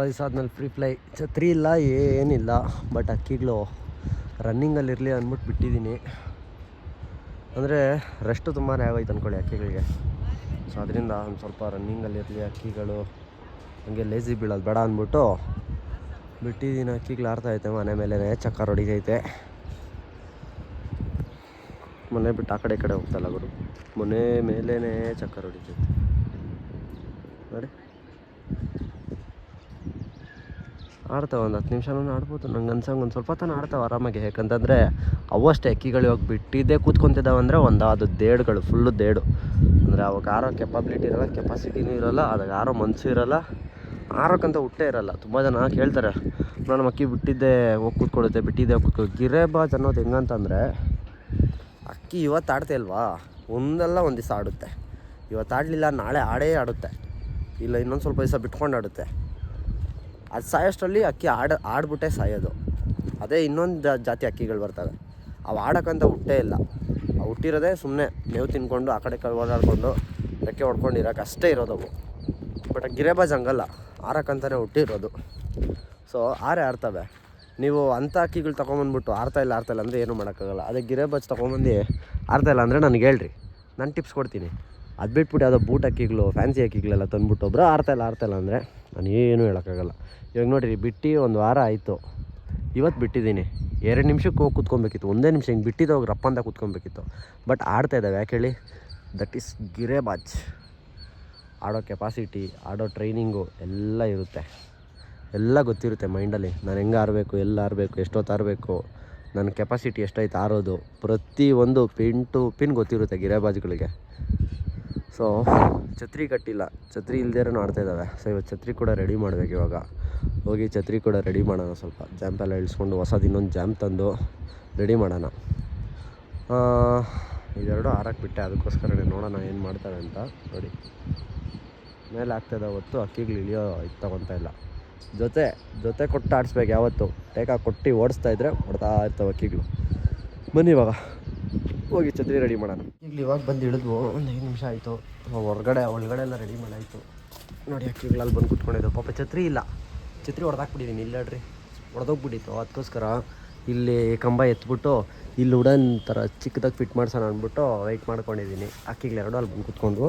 ವಯಸ್ಸಾದ್ಮೇಲೆ free fly ಛತ್ರಿ ಇಲ್ಲ ಏನಿಲ್ಲ, ಬಟ್ ಅಕ್ಕಿಗಳು ರನ್ನಿಂಗಲ್ಲಿರಲಿ ಅಂದ್ಬಿಟ್ಟು ಬಿಟ್ಟಿದ್ದೀನಿ. ಅಂದರೆ ರೆಸ್ಟು ತುಂಬಾ ಆಗೋಯ್ತು ಅಂದ್ಕೊಳ್ಳಿ ಅಕ್ಕಿಗಳಿಗೆ. ಸೊ ಅದರಿಂದ ಒಂದು ಸ್ವಲ್ಪ ರನ್ನಿಂಗಲ್ಲಿರಲಿ ಅಕ್ಕಿಗಳು, ಹಂಗೆ ಲೇಸಿ ಬೀಳೋದು ಬೇಡ ಅಂದ್ಬಿಟ್ಟು ಬಿಟ್ಟಿದ್ದೀನಿ. ಅಕ್ಕಿಗಳು ಆಡ್ತಾಯಿತೆ, ಮನೆ ಮೇಲೇ ಚಕ್ಕರ್ ಹೊಡಿತೈತೆ. ಮನೆ ಬಿಟ್ಟು ಆ ಕಡೆ ಈ ಕಡೆ ಹೋಗ್ತಲ್ಲ ಗುರು, ಮನೆ ಮೇಲೇ ಚಕ್ಕರ್ ಹೊಡಿತೈತೆ ನೋಡಿ. ಆಡ್ತಾವೆ, ಒಂದು 10 ನಿಮಿಷನೂ ಆಡ್ಬೋದು ನಂಗೆ ಅನ್ಸಂಗೆ. ಒಂದು ಸ್ವಲ್ಪ ತನ ಆಡ್ತಾವೆ ಆರಾಮಾಗಿ. ಯಾಕಂತಂದರೆ ಅವಷ್ಟೇ ಅಕ್ಕಿಗಳು ಇವಾಗ ಬಿಟ್ಟಿದ್ದೇ ಕೂತ್ಕೊತಿದ್ದಾವೆ ಅಂದರೆ ಅದು ದೇಡುಗಳು, ಫುಲ್ಲು ದೇಡು. ಅಂದರೆ ಅವಾಗ ಆರೋ ಕೆಪಾಬಿಲಿಟಿ ಇರೋಲ್ಲ, ಕೆಪಾಸಿಟಿನೂ ಇರೋಲ್ಲ, ಅದಾಗ ಆರೋ ಮನಸ್ಸು ಇರೋಲ್ಲ, ಆರೋಕ್ಕಂತ ಹುಟ್ಟೇ ಇರೋಲ್ಲ. ತುಂಬ ಜನ ಕೇಳ್ತಾರೆ, ನಾನು ಅಕ್ಕಿ ಬಿಟ್ಟಿದ್ದೆ ಹೋಗಿ ಕೂತ್ಕೊಳ್ಳುತ್ತೆ, ಬಿಟ್ಟಿದ್ದೆ ಹೋಗಿ ಕೂತ್ಕೊಳ್ಳಿ. ಗಿರೇಬಾಜ್ ಅನ್ನೋದು ಹೆಂಗಂತಂದರೆ, ಅಕ್ಕಿ ಇವತ್ತು ಆಡ್ತಾ ಇಲ್ವಾ, ಒಂದಲ್ಲ ಒಂದು ದಿವಸ ಆಡುತ್ತೆ. ಇವತ್ತು ಆಡಲಿಲ್ಲ ನಾಳೆ ಆಡುತ್ತೆ, ಇಲ್ಲ ಇನ್ನೊಂದು ಸ್ವಲ್ಪ ದಿವಸ ಬಿಟ್ಕೊಂಡು ಆಡುತ್ತೆ. ಅದು ಸಾಯೋಷ್ಟರಲ್ಲಿ ಅಕ್ಕಿ ಆಡ್ಬಿಟ್ಟೆ ಸಾಯೋದು. ಅದೇ ಇನ್ನೊಂದು ಜಾತಿ ಅಕ್ಕಿಗಳು ಬರ್ತವೆ, ಅವು ಆಡೋಕ್ಕಂತ ಹುಟ್ಟೇ ಇಲ್ಲ. ಅವು ಹುಟ್ಟಿರೋದೇ ಸುಮ್ಮನೆ ಮೇವು ತಿನ್ಕೊಂಡು ಆ ಕಡೆ ಓಡಾಡಿಕೊಂಡು ರೆಕ್ಕೆ ಹೊಡ್ಕೊಂಡಿರೋಕೆ ಅಷ್ಟೇ ಇರೋದವು. ಬಟ್ ಗಿರೇಬಾಜ್ ಹಂಗಲ್ಲ, ಆರೋಕ್ಕಂತಲೇ ಹುಟ್ಟಿರೋದು. ಸೊ ಆಡ್ತವೆ. ನೀವು ಅಂಥ ಅಕ್ಕಿಗಳು ತೊಗೊಂಬಂದ್ಬಿಟ್ಟು ಆಡ್ತಾಯಿಲ್ಲ ಅಂದರೆ ಏನೂ ಮಾಡೋಕ್ಕಾಗಲ್ಲ. ಅದೇ ಗಿರೇಬಾಜ್ ತೊಗೊಂಬಂದು ಆಡ್ತಾಯಿಲ್ಲ ಅಂದರೆ ನನಗೆ ಹೇಳ್ರಿ, ನಾನು ಟಿಪ್ಸ್ ಕೊಡ್ತೀನಿ. ಅದು ಬಿಟ್ಬಿಟ್ಟು ಯಾವುದೋ ಬೂಟ್ ಅಕ್ಕಿಗಳು, ಫ್ಯಾನ್ಸಿ ಅಕ್ಕಿಗಳೆಲ್ಲ ತಂದುಬಿಟ್ಟು ಒಬ್ಬರು ಆಡ್ತಾಯಿಲ್ಲ ಅಂದರೆ ನಾನು ಏನೂ ಹೇಳೋಕ್ಕಾಗಲ್ಲ. ಇವಾಗ ನೋಡಿರಿ, ಬಿಟ್ಟು 1 ವಾರ ಆಯಿತು. ಇವತ್ತು ಬಿಟ್ಟಿದ್ದೀನಿ. 2 ನಿಮಿಷಕ್ಕೆ ಹೋಗಿ ಕೂತ್ಕೊಬೇಕಿತ್ತು, 1 ನಿಮಿಷ ಹಿಂಗೆ ಬಿಟ್ಟಿದ್ದು ಹೋಗಿ ರಪ್ಪ ಅಂತ ಕೂತ್ಕೊಬೇಕಿತ್ತು. ಬಟ್ ಆಡ್ತಾಯಿದ್ದಾವೆ. ಯಾಕೆ ಹೇಳಿ? ದಟ್ ಈಸ್ ಗಿರೇಬಾಜ್. ಆಡೋ ಕೆಪಾಸಿಟಿ, ಆಡೋ ಟ್ರೈನಿಂಗು ಎಲ್ಲ ಇರುತ್ತೆ, ಎಲ್ಲ ಗೊತ್ತಿರುತ್ತೆ ಮೈಂಡಲ್ಲಿ. ನಾನು ಹೆಂಗೆ ಆಡಬೇಕು, ಎಲ್ಲಿ ಆಡಬೇಕು, ಎಷ್ಟೊತ್ತು ಆಡಬೇಕು, ನನ್ನ ಕೆಪಾಸಿಟಿ ಎಷ್ಟೈತೆ ಆರೋದು, ಪ್ರತಿಯೊಂದು ಪಿನ್ ಟು ಪಿನ್ ಗೊತ್ತಿರುತ್ತೆ ಗಿರೇಬಾಜ್ಗಳಿಗೆ. ಸೊ ಛತ್ರಿ ಕಟ್ಟಿಲ್ಲ, ಛತ್ರಿ ಇಲ್ದೇನೂ ಆಡ್ತಾಯಿದ್ದಾವೆ. ಸೊ ಇವತ್ತು ಛತ್ರಿ ಕೂಡ ರೆಡಿ ಮಾಡಬೇಕು. ಇವಾಗ ಹೋಗಿ ಛತ್ರಿ ಕೂಡ ರೆಡಿ ಮಾಡೋಣ. ಸ್ವಲ್ಪ ಜಾಂಪೆಲ್ಲ ಇಳಿಸ್ಕೊಂಡು ಹೊಸದು ಇನ್ನೊಂದು ಜಾಂಪ್ ತಂದು ರೆಡಿ ಮಾಡೋಣ. ಇದೆರಡು ಆರಕ್ಕೆ ಬಿಟ್ಟೆ, ಅದಕ್ಕೋಸ್ಕರನೇ ನೋಡೋಣ ಏನು ಮಾಡ್ತಾರೆ ಅಂತ. ನೋಡಿ ಮೇಲೆ ಆಗ್ತಾಯಿದೆ ಹೊತ್ತು ಅಕ್ಕಿಗಳು ಇಳಿಯೋ ಇದು ತೊಗೊತಾ ಇಲ್ಲ. ಜೊತೆ ಕೊಟ್ಟು ಆಡಿಸ್ಬೇಕು ಯಾವತ್ತು. ಟೇಕಾಗಿ ಕೊಟ್ಟು ಓಡಿಸ್ತಾ ಇದ್ದರೆ ಹೊಡ್ತಾ ಇರ್ತವೆ ಅಕ್ಕಿಗಳು. ಬನ್ನಿ ಇವಾಗ ಹೋಗಿ ಛತ್ರಿ ರೆಡಿ ಮಾಡೋಣ. ಈಗಲೂ ಇವಾಗ ಬಂದು ಇಳಿದ್ವು, ಒಂದು 5 ನಿಮಿಷ ಆಯಿತು. ಒಳಗಡೆ ಎಲ್ಲ ರೆಡಿ ಮಾಡಾಯಿತು. ನೋಡಿ ಅಕ್ಕಿಗಳಲ್ಲಿ ಬಂದು ಕುತ್ಕೊಂಡಿದ್ದು. ಪಾಪ ಛತ್ರಿ ಇಲ್ಲ, ಛತ್ರಿ ಹೊಡೆದಾಕ್ಬಿಟ್ಟಿದ್ದೀನಿ. ಇಲ್ಲ ಹೇಳ್ರಿ, ಹೊಡೆದೋಗ್ಬಿಟ್ಟಿತ್ತು. ಅದಕ್ಕೋಸ್ಕರ ಇಲ್ಲಿ ಕಂಬ ಎತ್ಬಿಟ್ಟು ಇಲ್ಲಿ ಉಡನ್ ಥರ ಚಿಕ್ಕದಾಗಿ ಫಿಟ್ ಮಾಡ್ಸೋಣ ಅಂದ್ಬಿಟ್ಟು ವೆಯ್ಟ್ ಮಾಡ್ಕೊಂಡಿದ್ದೀನಿ. ಅಕ್ಕಿಗಳೆರಡು ಅಲ್ಲಿ ಬಂದು ಕುತ್ಕೊಂಡು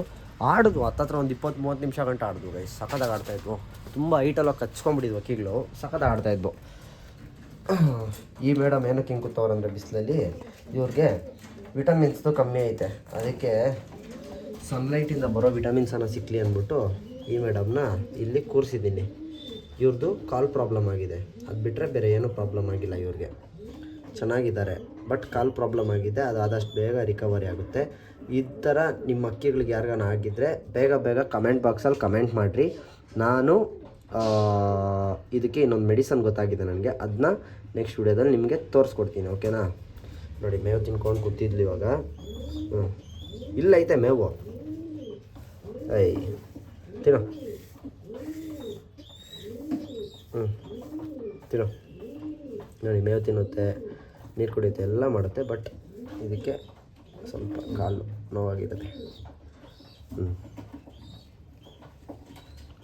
ಆಡಿದ್ವು. ಹತ್ತತ್ರ ಒಂದು 20-30 ನಿಮಿಷ ಗಂಟೆ ಆಡಿದ್ವು ಗೈಸ್. ಸಖತ್ತಾಗಿ ಆಡ್ತಾಯಿದ್ವು. ತುಂಬ ಹೈಟೆಲ್ಲ ಕಚ್ಕೊಂಡ್ಬಿಟ್ಟಿದ್ವು ಅಕ್ಕಿಗಳು, ಸಖತ್ತಾಗಿ ಆಡ್ತಾಯಿದ್ವು. ಈ ಮೇಡಮ್ ಏನಕ್ಕೆ ಹಿಂಗೆ ಕೂತವ್ರಂದರೆ ಬಿಸಿಲಲ್ಲಿ ಇವ್ರಿಗೆ ವಿಟಮಿನ್ಸ್ದು ಕಮ್ಮಿ ಐತೆ, ಅದಕ್ಕೆ ಸನ್ಲೈಟಿಂದ ಬರೋ ವಿಟಮಿನ್ಸನ್ನು ಸಿಕ್ಕಲಿ ಅಂದ್ಬಿಟ್ಟು ಈ ಮೇಡಮ್ನ ಇಲ್ಲಿ ಕೂರಿಸಿದ್ದೀನಿ. ಇವ್ರದ್ದು ಕಾಲು ಪ್ರಾಬ್ಲಮ್ ಆಗಿದೆ, ಅದು ಬಿಟ್ಟರೆ ಬೇರೆ ಏನೂ ಪ್ರಾಬ್ಲಮ್ ಆಗಿಲ್ಲ. ಇವ್ರಿಗೆ ಚೆನ್ನಾಗಿದ್ದಾರೆ, ಬಟ್ ಕಾಲು ಪ್ರಾಬ್ಲಮ್ ಆಗಿದೆ. ಅದು ಆದಷ್ಟು ಬೇಗ ರಿಕವರಿ ಆಗುತ್ತೆ. ಈ ಥರ ನಿಮ್ಮ ಅಕ್ಕಿಗಳಿಗೆ ಯಾರಿಗಾನ ಆಗಿದ್ದರೆ ಬೇಗ ಕಮೆಂಟ್ ಬಾಕ್ಸಲ್ಲಿ ಕಮೆಂಟ್ ಮಾಡಿರಿ. ನಾನು ಇದಕ್ಕೆ ಇನ್ನೊಂದು ಮೆಡಿಸನ್ ಗೊತ್ತಾಗಿದೆ ನನಗೆ, ಅದನ್ನ ನೆಕ್ಸ್ಟ್ ವಿಡಿಯೋದಲ್ಲಿ ನಿಮಗೆ ತೋರಿಸ್ಕೊಡ್ತೀನಿ. ಓಕೆನಾ? ನೋಡಿ ಮೇವು ತಿನ್ಕೊಂಡು ಕೂತಿದ್ಲು ಇವಾಗ. ಇಲ್ಲ ಐತೆ ಮೇವು, ತಿನ್ನೋ ತಿನ್ನೋ. ನೋಡಿ ಮೇವು ತಿನ್ನುತ್ತೆ, ನೀರು ಕುಡಿಯುತ್ತೆ, ಎಲ್ಲ ಮಾಡುತ್ತೆ. ಬಟ್ ಇದಕ್ಕೆ ಸ್ವಲ್ಪ ಕಾಲು ನೋವಾಗಿರುತ್ತೆ.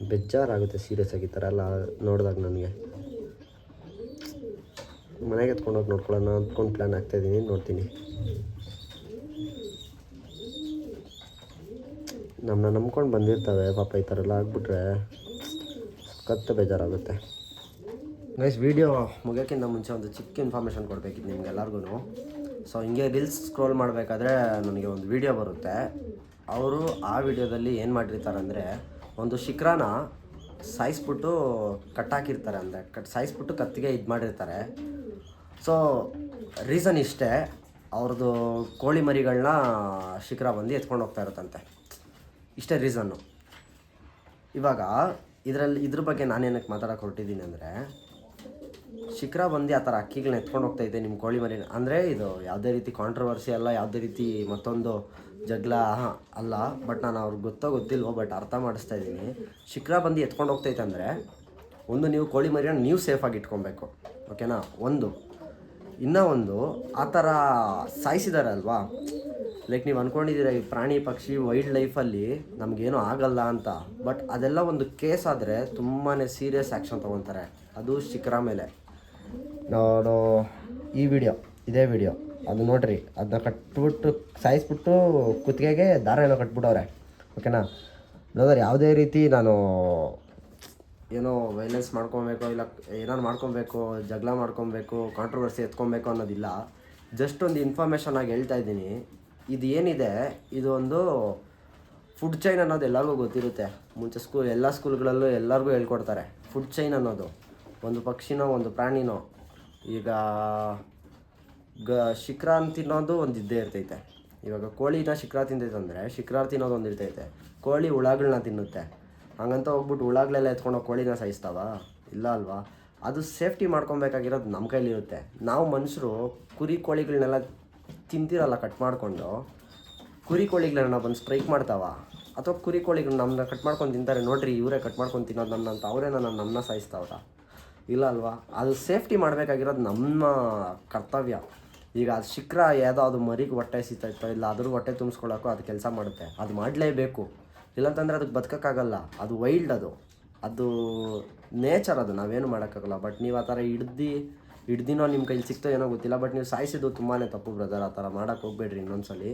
ಬೇಜಾರಾಗುತ್ತೆ ಸೀರಿಯಸ್ ಆಗಿ ಈ ಥರ ಎಲ್ಲ ನೋಡಿದಾಗ. ನನಗೆ ಮನೆಗೆ ಎತ್ಕೊಂಡೋಗಿ ನೋಡ್ಕೊಳ್ಳೋಣ ಅಂದ್ಕೊಂಡು ಪ್ಲ್ಯಾನ್ ಆಗ್ತಾಯಿದ್ದೀನಿ. ನೋಡ್ತೀನಿ. ನಮ್ಮನ್ನ ನಂಬ್ಕೊಂಡು ಬಂದಿರ್ತವೆ ಪಾಪ. ಈ ಥರ ಎಲ್ಲ ಆಗಿಬಿಟ್ರೆ ಸಖತ್ತು ಬೇಜಾರಾಗುತ್ತೆ. ಗೈಸ್, ವೀಡಿಯೋ ಮುಗಿಯೋಕ್ಕಿಂತ ಮುಂಚೆ ಒಂದು ಚಿಕ್ಕ ಇನ್ಫಾರ್ಮೇಷನ್ ಕೊಡಬೇಕಿತ್ತು ನಿಮ್ಗೆಲ್ಲರಿಗೂ. ಸೊ ಹಿಂಗೆ ರೀಲ್ಸ್ ಸ್ಕ್ರೋಲ್ ಮಾಡಬೇಕಾದ್ರೆ ನನಗೆ ಒಂದು ವೀಡಿಯೋ ಬರುತ್ತೆ. ಅವರು ಆ ವಿಡಿಯೋದಲ್ಲಿ ಏನು ಮಾಡಿರ್ತಾರೆ ಅಂದರೆ, ಒಂದು ಶಿಖರನ ಸಾಯಿಸ್ಬಿಟ್ಟು ಕಟ್ಟಾಕಿರ್ತಾರೆ. ಅಂದರೆ ಸಾಯಿಸ್ಬಿಟ್ಟು ಕತ್ತಿಗೆ ಇದು ಮಾಡಿರ್ತಾರೆ. ಸೊ ರೀಸನ್ ಇಷ್ಟೇ, ಅವ್ರದ್ದು ಕೋಳಿ ಮರಿಗಳನ್ನ ಶಿಖರ ಬಂದು ಎತ್ಕೊಂಡು ಹೋಗ್ತಾ ಇರುತ್ತಂತೆ. ಇಷ್ಟೇ ರೀಸನ್ನು. ಇವಾಗ ಇದ್ರ ಬಗ್ಗೆ ನಾನೇನಕ್ಕೆ ಮಾತಾಡೋಕೆ ಹೊರಟಿದ್ದೀನಿ ಅಂದರೆ, ಶಿಖರ ಬಂದು ಆ ಥರ ಅಕ್ಕಿಗಳನ್ನ ಎತ್ಕೊಂಡು ಹೋಗ್ತಾಯಿದ್ದೆ ನಿಮ್ಮ ಕೋಳಿ ಮರಿನ. ಅಂದರೆ ಇದು ಯಾವುದೇ ರೀತಿ ಕಾಂಟ್ರವರ್ಸಿ ಅಲ್ಲ, ಯಾವುದೇ ರೀತಿ ಮತ್ತೊಂದು ಜಗಳ ಅಲ್ಲ. ಬಟ್ ನಾನು ಅವ್ರಿಗೆ ಗೊತ್ತಿಲ್ವೋ, ಬಟ್ ಅರ್ಥ ಮಾಡಿಸ್ತಾ ಇದ್ದೀನಿ. ಶಿಖರ ಬಂದು ಎತ್ಕೊಂಡು ಹೋಗ್ತೈತೆ ಅಂದರೆ, ಒಂದು ನೀವು ಕೋಳಿ ಮರಿನ ನೀವು ಸೇಫಾಗಿ ಇಟ್ಕೊಬೇಕು. ಓಕೆನಾ? ಇನ್ನೂ ಒಂದು ಆ ಥರ ಸಾಯಿಸಿದ್ದಾರೆ ಅಲ್ವಾ, ಲೈಕ್ ನೀವು ಅಂದ್ಕೊಂಡಿದ್ದೀರ ಈ ಪ್ರಾಣಿ ಪಕ್ಷಿ ವೈಲ್ಡ್ ಲೈಫಲ್ಲಿ ನಮಗೇನು ಆಗಲ್ಲ ಅಂತ, ಬಟ್ ಅದೆಲ್ಲ ಒಂದು ಕೇಸ್ ಆದರೆ ತುಂಬಾ ಸೀರಿಯಸ್ ಆ್ಯಕ್ಷನ್ ತೊಗೊತಾರೆ. ಅದು ಶಿಖರ ಮೇಲೆ ನೋಡು ಇದೇ ವಿಡಿಯೋ ಅದು ನೋಡ್ರಿ, ಅದನ್ನ ಕಟ್ಬಿಟ್ಟು ಸಾಯಿಸ್ಬಿಟ್ಟು ಕುತ್ತಿಗೆಗೆ ದಾರ ಏನೋ ಕಟ್ಬಿಟ್ಟವ್ರೆ. ಓಕೆನಾ ಬ್ರದರ್, ಯಾವುದೇ ರೀತಿ ನಾನು ಏನೋ ವೈಲೆನ್ಸ್ ಮಾಡ್ಕೊಬೇಕು, ಇಲ್ಲ ಏನಾರು ಮಾಡ್ಕೊಬೇಕು, ಜಗಳ ಮಾಡ್ಕೊಬೇಕು, ಕಾಂಟ್ರವರ್ಸಿ ಎತ್ಕೊಬೇಕು ಅನ್ನೋದಿಲ್ಲ. ಜಸ್ಟ್ ಒಂದು ಇನ್ಫಾರ್ಮೇಷನ್ ಆಗಿ ಹೇಳ್ತಾ ಇದ್ದೀನಿ. ಇದು ಏನಿದೆ, ಇದು ಒಂದು ಫುಡ್ ಚೈನ್ ಅನ್ನೋದು ಎಲ್ಲರಿಗೂ ಗೊತ್ತಿರುತ್ತೆ. ಮುಂಚೆ ಎಲ್ಲ ಸ್ಕೂಲ್ಗಳಲ್ಲೂ ಎಲ್ಲರಿಗೂ ಹೇಳ್ಕೊಡ್ತಾರೆ ಫುಡ್ ಚೈನ್ ಅನ್ನೋದು. ಒಂದು ಪಕ್ಷಿನೋ ಒಂದು ಪ್ರಾಣಿನೋ, ಈಗ ಶಿಖರ ತಿನ್ನೋದು ಒಂದು ಇದ್ದೇ ಇರ್ತೈತೆ. ಇವಾಗ ಕೋಳಿನ ಶಿಖರ ತಿಂತೈತೆ ಅಂದರೆ ಶಿಖರ ತಿನ್ನೋದು ಒಂದು ಇರ್ತೈತೆ. ಕೋಳಿ ಹುಳಗಳನ್ನ ತಿನ್ನುತ್ತೆ, ಹಂಗಂತ ಹೋಗ್ಬಿಟ್ಟು ಹುಳಗಳೆಲ್ಲ ಎತ್ಕೊಂಡು ಕೋಳಿನ ಸಾಯಿಸ್ತಾವ? ಇಲ್ಲ ಅಲ್ವಾ? ಅದು ಸೇಫ್ಟಿ ಮಾಡ್ಕೊಬೇಕಾಗಿರೋದು ನಮ್ಮ ಕೈಲಿರುತ್ತೆ. ನಾವು ಮನುಷ್ಯರು ಕುರಿ ಕೋಳಿಗಳನ್ನೆಲ್ಲ ತಿಂತಿರಲ್ಲ, ಕಟ್ ಮಾಡಿಕೊಂಡು ಕುರಿ ಕೋಳಿಗಳನ್ನ ಬಂದು ಸ್ಟ್ರೈಕ್ ಮಾಡ್ತಾವ, ಅಥವಾ ಕುರಿ ಕೋಳಿಗಳನ್ನ ನಮ್ಮನ್ನ ಕಟ್ ಮಾಡ್ಕೊಂಡು ತಿಂತಾರೆ, ನೋಡ್ರಿ ಇವರೇ ಕಟ್ ಮಾಡ್ಕೊಂಡು ತಿನ್ನೋದು ನಮ್ಮನ್ನ ಅಂತ ಅವರೇನ ನಮ್ಮನ್ನ ಸಾಯಿಸ್ತಾವ್ರ? ಇಲ್ಲ ಅಲ್ವಾ? ಅದು ಸೇಫ್ಟಿ ಮಾಡಬೇಕಾಗಿರೋದು ನಮ್ಮ ಕರ್ತವ್ಯ. ಈಗ ಅದು ಶಿಖರ ಯಾವುದೋ ಮರಿಗೆ ಹೊಟ್ಟೆ ಸಿಗ್ತಾಯಿತ್ತೋ ಇಲ್ಲ ಅದ್ರ ಹೊಟ್ಟೆ ತುಂಬಿಸ್ಕೊಳ್ಳೋಕ್ಕೋ ಅದು ಕೆಲಸ ಮಾಡುತ್ತೆ, ಅದು ಮಾಡಲೇಬೇಕು. ಇಲ್ಲಾಂತಂದರೆ ಅದಕ್ಕೆ ಬದುಕೋಕ್ಕಾಗಲ್ಲ. ಅದು ವೈಲ್ಡ್, ಅದು ನೇಚರ್, ಅದು ನಾವೇನು ಮಾಡೋಕ್ಕಾಗಲ್ಲ. ಬಟ್ ನೀವು ಆ ಥರ ಹಿಡ್ದಿನೋ ನಿಮ್ಮ ಕೈಲಿ ಸಿಕ್ತೋ ಏನೋ ಗೊತ್ತಿಲ್ಲ, ಬಟ್ ನೀವು ಸಾಯಿಸಿದ್ದು ತುಂಬಾ ತಪ್ಪು ಬ್ರದರ್. ಆ ಥರ ಮಾಡೋಕ್ಕೆ ಹೋಗ್ಬೇಡ್ರಿ ಇನ್ನೊಂದ್ಸಲಿ.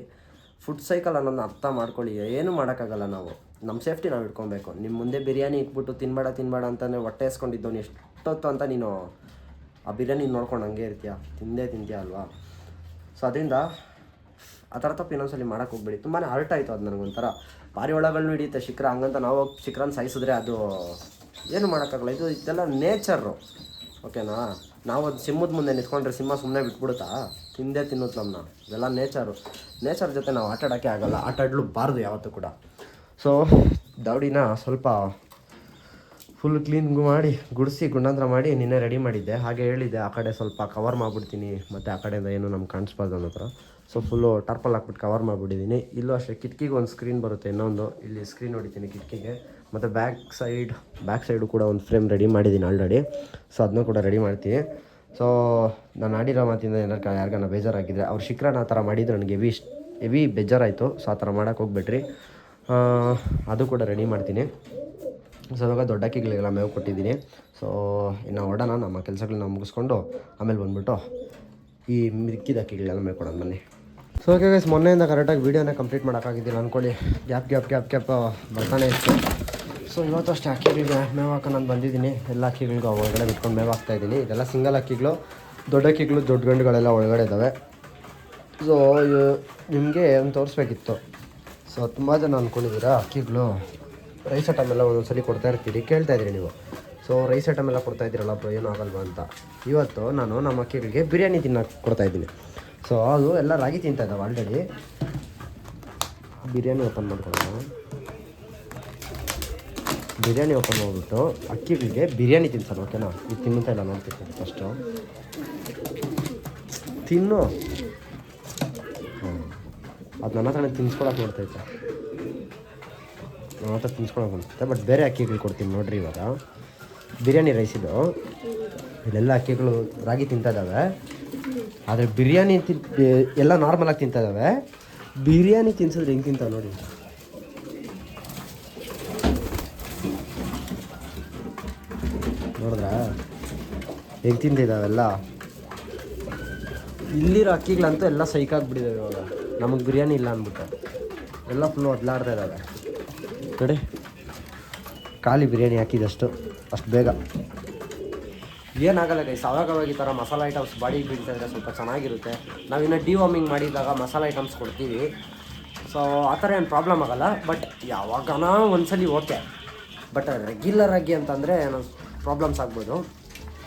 ಫುಡ್ ಸೈಕಲ್ ಅನ್ನೋದನ್ನ ಅರ್ಥ ಮಾಡ್ಕೊಳ್ಳಿ. ಏನು ಮಾಡೋಕ್ಕಾಗಲ್ಲ, ನಾವು ನಮ್ಮ ಸೇಫ್ಟಿ ನಾವು ಇಟ್ಕೊಬೇಕು. ನಿಮ್ಮ ಮುಂದೆ ಬಿರಿಯಾನಿ ಇಟ್ಬಿಟ್ಟು ತಿನ್ಬೇಡ ಅಂತಂದರೆ ಹೊಟ್ಟೆ ಎಸ್ಕೊಂಡಿದ್ದವನು ಎಷ್ಟೊತ್ತು ಅಂತ ನೀನು ಆ ಬಿರಿಯಾನಿ ನೋಡ್ಕೊಂಡು ಹಂಗೆ ಇರ್ತೀಯ, ತಿಂತೀಯ ಅಲ್ವಾ? ಸೊ ಅದರಿಂದ ಆ ಥರ ತಪ್ಪು ಇನ್ನೊಂದ್ಸಲಿ ಮಾಡೋಕ್ಕೆ ಹೋಗ್ಬೇಡಿ. ತುಂಬಾ ಹರ್ಟ್ ಆಯಿತು ಅದು ನನಗೊಂಥರ. ಪಾರಿವಾಳಗಳನ್ನೂ ಹಿಡಿಯುತ್ತೆ ಶಿಖರ, ಹಂಗಂತ ನಾವು ಶಿಖರನ ಸಾಯಿಸಿದ್ರೆ ಅದು ಏನು ಮಾಡೋಕ್ಕಾಗಲ್ಲ. ಇದೆಲ್ಲ ನೇಚರು, ಓಕೆನಾ? ನಾವು ಅದು ಸಿಂಹದ ಮುಂದೆ ನಿಂತ್ಕೊಂಡ್ರೆ ಸಿಂಹ ಸುಮ್ಮನೆ ಬಿಟ್ಬಿಡುತ್ತಾ? ತಿನ್ನುತ್ತೆ ನಮ್ಮನ್ನ. ಇದೆಲ್ಲ ನೇಚರ್ ಜೊತೆ ನಾವು ಆಟ ಆಡೋಕ್ಕೆ ಆಗಲ್ಲ, ಆಟ ಆಡಲೂಬಾರ್ದು ಯಾವತ್ತೂ ಕೂಡ. ಸೊ ದೌಡಿನ ಸ್ವಲ್ಪ ಫುಲ್ ಕ್ಲೀನ್ ಮಾಡಿ ಗುಡಿಸಿ ಗುಂಡಾಂತರ ಮಾಡಿ ನಿನ್ನೆ ರೆಡಿ ಮಾಡಿದ್ದೆ. ಹಾಗೆ ಹೇಳಿದ್ದೆ ಆ ಕಡೆ ಸ್ವಲ್ಪ ಕವರ್ ಮಾಡಿಬಿಡ್ತೀನಿ, ಮತ್ತು ಆ ಕಡೆಯಿಂದ ಏನು ನಮ್ಗೆ ಕಾಣಿಸ್ಬಾರ್ದು ಅನ್ನೋ ಥರ. ಸೊ ಫುಲ್ಲು ಟಾರ್ಪಲ್ ಹಾಕ್ಬಿಟ್ಟು ಕವರ್ ಮಾಡಿಬಿಟ್ಟಿದ್ದೀನಿ. ಇಲ್ಲೂ ಅಷ್ಟೇ ಕಿಟಕಿಗೆ ಒಂದು ಸ್ಕ್ರೀನ್ ಬರುತ್ತೆ, ಇನ್ನೊಂದು ಇಲ್ಲಿ ಸ್ಕ್ರೀನ್ ಹೊಡಿತೀನಿ ಕಿಟಕಿಗೆ. ಮತ್ತು ಬ್ಯಾಕ್ ಸೈಡು ಕೂಡ ಒಂದು ಫ್ರೇಮ್ ರೆಡಿ ಮಾಡಿದ್ದೀನಿ ಆಲ್ರೆಡಿ. ಸೊ ಅದನ್ನೂ ಕೂಡ ರೆಡಿ ಮಾಡ್ತೀನಿ. ಸೊ ನಾನು ಆಡಿರೋ ಮಾತಿಂದ ಯಾರಿಗಾನ ಬೇಜಾರಾಗಿದ್ದರೆ, ಅವ್ರು ಶಿಖರನ ಆ ಥರ ಮಾಡಿದ್ರು ನನಗೆ ಹೆವಿ ಬೇಜಾರಾಯಿತು. ಸೊ ಆ ಥರ ಮಾಡೋಕ್ಕೆ ಹೋಗ್ಬಿಟ್ರಿ. ಅದು ಕೂಡ ರೆಡಿ ಮಾಡ್ತೀನಿ. ಸೊ ಇವಾಗ ದೊಡ್ಡ ಅಕ್ಕಿಗಳಿಗೆಲ್ಲ ಮೇವು ಕೊಟ್ಟಿದ್ದೀನಿ. ಸೊ ಇನ್ನು ಹೊಡೋಣ, ನಮ್ಮ ಕೆಲಸಗಳನ್ನ ಮುಗಿಸ್ಕೊಂಡು ಆಮೇಲೆ ಬಂದುಬಿಟ್ಟು ಈ ಮಿಕ್ಕಿದ ಅಕ್ಕಿಗಳೆಲ್ಲ ಮೇವು ಕೊಡೋದು ಬನ್ನಿ. ಸೊ ಓಕೆ ಗೈಸ್, ಮೊನ್ನೆಯಿಂದ ಕರೆಕ್ಟಾಗಿ ವೀಡಿಯೋನ ಕಂಪ್ಲೀಟ್ ಮಾಡೋಕ್ಕಾಗಿದ್ದಿಲ್ಲ ಅಂದ್ಕೊಳ್ಳಿ. ಗ್ಯಾಪ್ ಬರ್ತಾನೆ ಇತ್ತು. ಸೊ ಇವತ್ತು ಅಷ್ಟೇ ಅಕ್ಕಿಗಳಿಗೆ ಮೇವು ಹಾಕೋ ನಾನು ಬಂದಿದ್ದೀನಿ. ಎಲ್ಲ ಅಕ್ಕಿಗಳಿಗೂ ಒಳಗಡೆ ಬಿಟ್ಕೊಂಡು ಮೇವು ಹಾಕ್ತಾಯಿದ್ದೀನಿ. ಇದೆಲ್ಲ ಸಿಂಗಲ್ ಅಕ್ಕಿಗಳು, ದೊಡ್ಡ ಅಕ್ಕಿಗಳು, ದೊಡ್ಡ ಗಂಡುಗಳೆಲ್ಲ ಒಳಗಡೆ ಇದ್ದಾವೆ. ಸೊ ನಿಮಗೆ ಒಂದು ತೋರಿಸ್ಬೇಕಿತ್ತು. ಸೊ ತುಂಬ ಜನ ಅಂದ್ಕೊಂಡಿದ್ದೀರಾ ಅಕ್ಕಿಗಳು ರೈಸ್ ಐಟಮ್ ಎಲ್ಲ ಒಂದೊಂದ್ಸಲಿ ಕೊಡ್ತಾ ಇರ್ತೀರಿ, ಕೇಳ್ತಾ ಇದ್ದೀರಿ ನೀವು. ಸೊ ರೈಸ್ ಐಟಮ್ ಎಲ್ಲ ಕೊಡ್ತಾ ಇದ್ದೀರಲ್ಲ ಬ್ರೋ, ಏನೂ ಆಗಲ್ವಾ ಅಂತ. ಇವತ್ತು ನಾನು ನಮ್ಮ ಅಕ್ಕಿಗಳಿಗೆ ಬಿರಿಯಾನಿ ತಿನ್ನೋಕೆ ಕೊಡ್ತಾಯಿದ್ದೀನಿ. ಸೊ ಅದು ಎಲ್ಲ ರಾಗಿ ತಿಂತಾ ಇದ್ದಾವೆ ಆಲ್ರೆಡಿ. ಬಿರಿಯಾನಿ ಓಪನ್ ಮಾಡ್ಕೊಳ್ಳೋಣ. ಬಿರಿಯಾನಿ ಓಪನ್ ಮಾಡಿಬಿಟ್ಟು ಅಕ್ಕಿಗಳಿಗೆ ಬಿರಿಯಾನಿ ತಿನ್ಸೋಣ, ಓಕೆನಾ? ಇದು ತಿನ್ನುತ್ತಾ ಇಲ್ಲ ನೋಡ್ತಿರ್ತೀನಿ ಫಸ್ಟು. ತಿನ್ನು. ಅದು ನನ್ನ ಹತ್ರನೇ ತಿನ್ಸ್ಕೊಳಕ್ಕೆ ನೋಡ್ತೈತೆ, ನನ್ನ ಹತ್ರ ತಿನ್ಸ್ಕೊಳಕ್ಕೆ ಅನಿಸುತ್ತೆ. ಬಟ್ ಬೇರೆ ಅಕ್ಕಿಗಳು ಕೊಡ್ತೀನಿ ನೋಡಿರಿ. ಇವಾಗ ಬಿರಿಯಾನಿ ರೈಸ್ ಇದು, ಇಲ್ಲೆಲ್ಲ ಅಕ್ಕಿಗಳು ರಾಗಿ ತಿಂತಾ ಇದ್ದಾವೆ. ಆದರೆ ಬಿರಿಯಾನಿ ಎಲ್ಲ ನಾರ್ಮಲಾಗಿ ತಿಂತಾ ಇದ್ದಾವೆ. ಬಿರಿಯಾನಿ ತಿನ್ಸಿದ್ರೆ ಹೆಂಗೆ ತಿಂತಾವೆ ನೋಡಿ. ನೋಡಿದ್ರಾ ಹೆಂಗೆ ತಿಂತಿದ್ದಾವೆಲ್ಲ? ಇಲ್ಲಿರೋ ಅಕ್ಕಿಗಳಂತೂ ಎಲ್ಲ ಸೈಕಾಗ್ಬಿಟ್ಟಿದ್ದಾವೆ ಇವಾಗ. ನಮಗೆ ಬಿರಿಯಾನಿ ಇಲ್ಲ ಅಂದ್ಬಿಟ್ಟು ಎಲ್ಲ ಫುಲ್ಲು ಒದ್ಲಾಡ್ತಾ ಇದ್ದಾವೆ ನೋಡಿ. ಖಾಲಿ ಬಿರಿಯಾನಿ ಹಾಕಿದಷ್ಟು ಅಷ್ಟು ಬೇಗ ಏನಾಗಲ್ಲ ಗೈಸ್. ಅವಾಗವಾಗ ಈ ಥರ ಮಸಾಲೆ ಐಟಮ್ಸ್ ಬಾಡಿಗೆ ಬೀಳ್ತಾಯಿದ್ರೆ ಸ್ವಲ್ಪ ಚೆನ್ನಾಗಿರುತ್ತೆ. ನಾವಿನ್ನು ಡಿವಾರ್ಮಿಂಗ್ ಮಾಡಿದಾಗ ಮಸಾಲೆ ಐಟಮ್ಸ್ ಕೊಡ್ತೀವಿ. ಸೊ ಆ ಥರ ಏನು ಪ್ರಾಬ್ಲಮ್ ಆಗೋಲ್ಲ. ಬಟ್ ಯಾವಾಗನ ಒಂದ್ಸಲಿ ಓಕೆ. ಬಟ್ ರೆಗ್ಯುಲರಾಗಿ ಅಂತಂದರೆ ಏನೋ ಪ್ರಾಬ್ಲಮ್ಸ್ ಆಗ್ಬೋದು.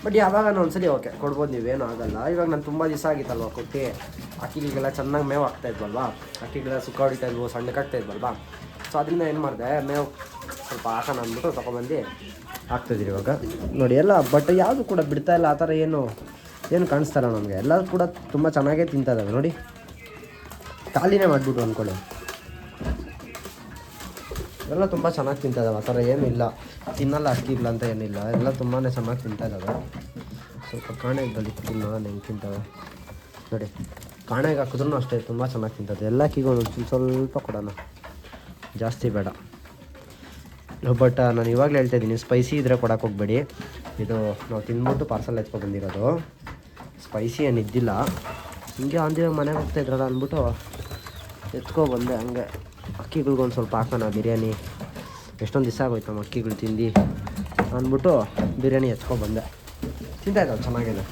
ಬಟ್ ಯಾವಾಗನ ಒಂದ್ಸಲಿ ಓಕೆ ಕೊಡ್ಬೋದು, ನೀವೇನು ಆಗೋಲ್ಲ. ಇವಾಗ ನಾನು ತುಂಬ ದಿವಸ ಆಗಿತ್ತಲ್ವ ಕೊಟ್ಟು, ಅಕ್ಕಿಗಳಿಗೆಲ್ಲ ಚೆನ್ನಾಗಿ ಮೇವು ಹಾಕ್ತಾಯಿದ್ವಲ್ವ, ಅಕ್ಕಿಗೆಲ್ಲ ಸುಕ್ಕ ಹೊಡಿತಾಯಿದ್ವು, ಸಣ್ಣಕ್ಕಾಗ್ತಾಯಿದ್ವಲ್ವ. ಸೊ ಅದರಿಂದ ಏನು ಮಾಡಿದೆ, ಮೇವು ಸ್ವಲ್ಪ ಹಾಕೋಣ ಅಂದ್ಬಿಟ್ಟು ತೊಗೊಬಂದು ಹಾಕ್ತಾಯಿದ್ದೀರಿ ಇವಾಗ ನೋಡಿ ಎಲ್ಲ. ಬಟ್ ಯಾವುದು ಕೂಡ ಬಿಡ್ತಾಯಿಲ್ಲ, ಆ ಥರ ಏನು ಕಾಣಿಸ್ತಾಯಿಲ್ಲ ನಮಗೆ. ಎಲ್ಲ ಕೂಡ ತುಂಬ ಚೆನ್ನಾಗೇ ತಿಂತಾ ಇದ್ದಾವೆ ನೋಡಿ. ಖಾಲಿನೇ ಮಾಡಿಬಿಟ್ಟು ಅಂದ್ಕೊಳ್ಳಿ, ಎಲ್ಲ ತುಂಬ ಚೆನ್ನಾಗಿ ತಿಂತಾ ಇದ್ದಾವೆ. ಆ ಥರ ಏನೂ ಇಲ್ಲ, ತಿನ್ನಲ್ಲ ಅಕ್ಕಿಲ್ಲ ಅಂತ ಏನಿಲ್ಲ, ಎಲ್ಲ ತುಂಬಾ ಚೆನ್ನಾಗಿ ತಿಂತಾ ಇದ್ದಾವೆ. ಸ್ವಲ್ಪ ಕಾಣೆ ಇದ್ದಲ್ಲಿ ತಿನ್ನೋ ಹೆಂಗೆ ತಿಂತಾವೆ ನೋಡಿ. ಕಾಣೆಗೆ ಹಾಕಿದ್ರೂ ಅಷ್ಟೇ ತುಂಬ ಚೆನ್ನಾಗಿ ತಿಂತದೆ. ಎಲ್ಲ ಅಕ್ಕಿಗೂ ಒಂದೊಂದು ಸ್ವಲ್ಪ ಕೊಡೋಣ, ಜಾಸ್ತಿ ಬೇಡ. ಬಟ್ ನಾನು ಇವಾಗಲೇ ಹೇಳ್ತಾ ಇದ್ದೀನಿ, ಸ್ಪೈಸಿ ಇದ್ದರೆ ಕೊಡೋಕೆ ಹೋಗಬೇಡಿ. ಇದು ನಾವು ತಿಂದ್ಬಿಟ್ಟು ಪಾರ್ಸಲ್ ಬಂದಿರೋದು, ಸ್ಪೈಸಿ ಏನು ಇದ್ದಿಲ್ಲ. ಹಿಂಗೆ ಅಂದಿವಾಗ ಮನೆಗೆ ಹೋಗ್ತಾಯಿದ್ರಲ್ಲ ಅಂದ್ಬಿಟ್ಟು ಬಂದೆ. ಹಂಗೆ ಅಕ್ಕಿಗಳ್ಗೊಂದು ಸ್ವಲ್ಪ ಹಾಕೋಣ ಬಿರಿಯಾನಿ, ಎಷ್ಟೊಂದು ದಿವಸ ಆಗೋಯ್ತು ನಮ್ಮ ಅಕ್ಕಿಗಳು ತಿಂದು ಅಂದ್ಬಿಟ್ಟು ಬಿರಿಯಾನಿ ಬಂದೆ. ತಿಂತಾಯಿದ್ದಾವೆ ಚೆನ್ನಾಗಿದೆ.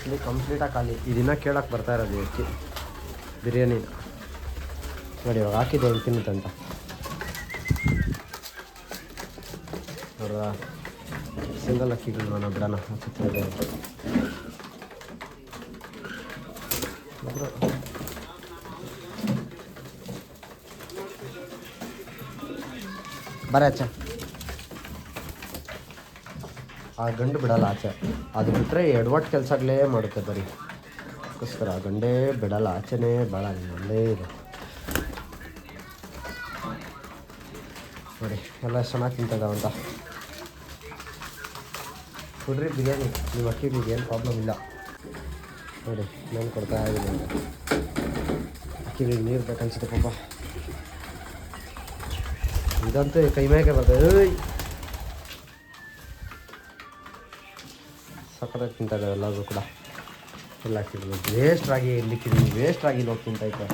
ಇಲ್ಲಿ ಕಂಪ್ಲೀಟಾಗಿ ಖಾಲಿ. ಇದನ್ನು ಕೇಳೋಕ್ಕೆ ಬರ್ತಾ ಇರೋದು ಅಕ್ಕಿ ಬಿರಿಯಾನಿನ ನೋಡಿ. ಇವಾಗ ಹಾಕಿದ್ದೆ ಹೆಂಗೆ ತಿನ್ನುತ್ತಂತ ನೋಡ್ರ. ಸಿಂಗಲ್ ಅಕ್ಕಿಗಳು ನಾನು ಬಿಡೋಣ ಬರ ಆಚೆ. ಆ ಗಂಡು ಬಿಡಲ್ಲ ಆಚೆ, ಅದು ಬಿಟ್ಟರೆ ಎಡವಟ್ಟು ಕೆಲಸಗಳೇ ಮಾಡುತ್ತೆ ಬರೀ. ಅದಕ್ಕೋಸ್ಕರ ಆ ಗಂಡೇ ಬಿಡಲ್ಲ, ಆಚೆನೇ ಬೇಡ, ಒಳ್ಳೆ ಇದೆ ನೋಡಿ. ಎಲ್ಲ ಚೆನ್ನಾಗಿ ತಿಂತದಾವಂತ. ಕೊಡ್ರಿ ಬಿರಿಯಾನಿ, ನಿಮ್ಮ ಅಕ್ಕಿಗಳಿಗೆ ಏನು ಪ್ರಾಬ್ಲಮ್ ಇಲ್ಲ ನೋಡಿ. ನಾನು ಕೊಡ್ತಾ ಇದ್ದೀನಿ. ಅಕ್ಕಿಗಳಿಗೆ ನೀರು ಬೇಕನ್ಸುತ್ತೆ ಪಾಪ. ಇದಂತೂ ಕೈ ಮೇಗೆ ಬರ್ತದೆ. ಸಕ್ಕತ್ತಾಗಿ ತಿಂತಾಯಿದೆ ಎಲ್ಲರೂ ಕೂಡ. ಎಲ್ಲ ಅಕ್ಕಿಗಳು ವೇಸ್ಟ್ ರಾಗಿ ಇಲ್ಲಿಕ್ಕಿದ್ದೀನಿ, ವೇಸ್ಟ್ ರಾಗಿ ಹೋಗಿ ತಿಂತೈತೆ.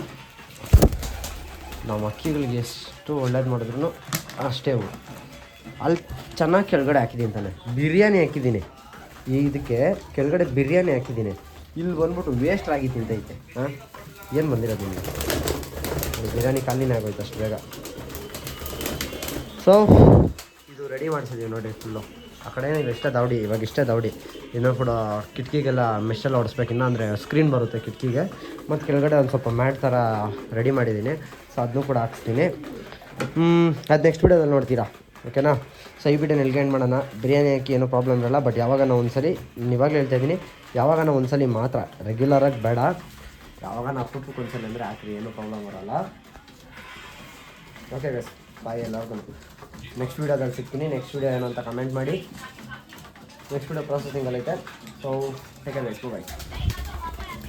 ನಾವು ಅಕ್ಕಿಗಳಿಗೆ ಎಷ್ಟು ಒಳ್ಳೇದು ಮಾಡಿದ್ರು ಅಷ್ಟೇ. ಅಲ್ಲಿ ಚೆನ್ನಾಗಿ ಕೆಳಗಡೆ ಹಾಕಿದ್ದೀನಿ ತಾನೆ, ಬಿರಿಯಾನಿ ಹಾಕಿದ್ದೀನಿ. ಇದಕ್ಕೆ ಕೆಳಗಡೆ ಬಿರಿಯಾನಿ ಹಾಕಿದ್ದೀನಿ, ಇಲ್ಲಿ ಬಂದ್ಬಿಟ್ಟು ವೇಸ್ಟ್ ರಾಗಿ ತಿಂತೈತೆ. ಹಾಂ, ಏನು ಬಂದಿರೋದು ನಿಮಗೆ? ಬಿರಿಯಾನಿ ಖಾಲಿನೇ ಆಗೋಯ್ತು ಅಷ್ಟು ಬೇಗ. ಸೊ ಇದು ರೆಡಿ ಮಾಡಿಸಿದ್ದೀವಿ ನೋಡಿ ಫುಲ್ಲು. ಆ ಕಡೆ ಇದು ಇಷ್ಟೇ ದೌಡಿ, ಇವಾಗ ಇಷ್ಟೇ ದೌಡಿ. ಇನ್ನೂ ಕೂಡ ಕಿಟಕಿಗೆಲ್ಲ ಮೆಷ್ಟೆಲ್ಲ ಹೊಡಿಸ್ಬೇಕು, ಇನ್ನೂ ಅಂದರೆ ಸ್ಕ್ರೀನ್ ಬರುತ್ತೆ ಕಿಟಕಿಗೆ. ಮತ್ತು ಕೆಳಗಡೆ ಒಂದು ಸ್ವಲ್ಪ ಮ್ಯಾಟ್ ಥರ ರೆಡಿ ಮಾಡಿದ್ದೀನಿ. ಸೊ ಅದನ್ನೂ ಕೂಡ ಹಾಕ್ಸ್ತೀನಿ. ಅದು ನೆಕ್ಸ್ಟ್ ವೀಡಿಯೋದಲ್ಲಿ ನೋಡ್ತೀರಾ, ಓಕೆನಾ? ಸೊ ಈ ವಿಡಿಯೋನ ಎಲ್ಲಿಗೆ ಎಂಡ್ ಮಾಡೋಣ. ಬಿರಿಯಾನಿ ಹಾಕಿ ಏನೂ ಪ್ರಾಬ್ಲಮ್ ಇರಲ್ಲ. ಬಟ್ ಯಾವಾಗ ನಾವು ಒಂದ್ಸಲಿ, ಇವಾಗಲೇ ಹೇಳ್ತಾ ಇದ್ದೀನಿ, ಯಾವಾಗ ನಾವು ಒಂದ್ಸಲಿ ಮಾತ್ರ, ರೆಗ್ಯುಲರಾಗಿ ಬೇಡ. ಯಾವಾಗ ನಾವು ಅಪ್ಪಕ್ಕೆ ಒಂದ್ಸಲಿ ಅಂದರೆ ಹಾಕ್ರಿ, ಏನೂ ಪ್ರಾಬ್ಲಮ್ ಬರೋಲ್ಲ. ಓಕೆ ಗೈಸ್, ಬಾಯ್ ಎಲ್ಲರಿಗೂ. ನೆಕ್ಸ್ಟ್ ವೀಡಿಯೋದಲ್ಲಿ ಸಿಗ್ತೀನಿ. ನೆಕ್ಸ್ಟ್ ವೀಡಿಯೋ ಏನು ಅಂತ ಕಮೆಂಟ್ ಮಾಡಿ. ನೆಕ್ಸ್ಟ್ ವೀಡಿಯೋ ಪ್ರೊಸೆಸಿಂಗಲ್ಲೈತೆ. ಸೊ ಟೇಕ್ ಕೇರ್ ಗೈಸ್, ಬಾಯ್.